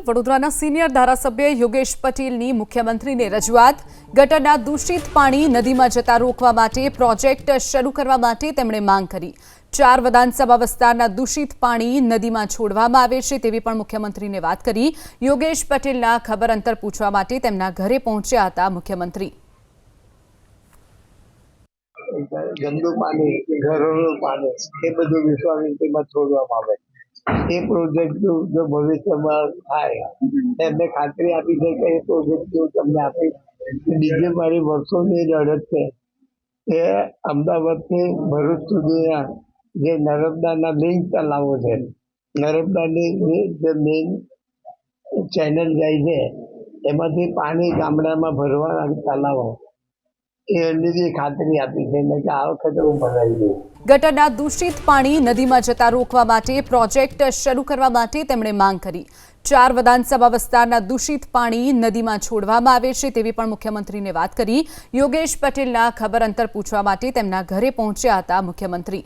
વડોદરાના સિનિયર ધારાસભ્ય યોગેશ પટેલની મુખ્યમંત્રીને રજૂઆત। ગટરના દૂષિત પાણી નદીમાં જતા રોકવા માટે પ્રોજેક્ટ શરૂ કરવા માટે તેમણે માંગ કરી। 4 વિધાનસભા વિસ્તારના દૂષિત પાણી નદીમાં છોડવામાં આવે છે તેવી પણ મુખ્યમંત્રીને વાત કરી। યોગેશ પટેલના ખબર અંતર પૂછવા માટે તેમના ઘરે પહોંચ્યા હતા મુખ્યમંત્રી। गंदू पानी घरों पानी ये બધું વિશ્વામિત્રીમાં છોડવામાં આવે એ પ્રોજેક્ટ જો ભવિષ્યમાં થાય એમને ખાતરી આપી છે કે એ પ્રોજેક્ટ જો તમને આપી। બીજી મારી વર્ષોની લડત છે એ અમદાવાદથી ભરૂચ સુધીના જે નર્મદાના લિંક તલાવો છે, નર્મદાની જે મેઇન ચેનલ જાય છે એમાંથી પાણી ગામડામાં ભરવાના તલાવો ખાતરી આપી છે કે આ વખતે હું ભરાઈ દઉં। ગટરના દૂષિત પાણી નદીમાં જતા રોકવા માટે પ્રોજેક્ટ શરૂ કરવા માટે તેમણે માંગ કરી। 4 વિધાનસભા વિસ્તારના દૂષિત પાણી નદીમાં છોડવામાં આવે છે તેવી પણ મુખ્યમંત્રીને વાત કરી। યોગેશ પટેલના ખબર અંતર પૂછવા માટે તેમના ઘરે પહોંચ્યા હતા મુખ્યમંત્રી।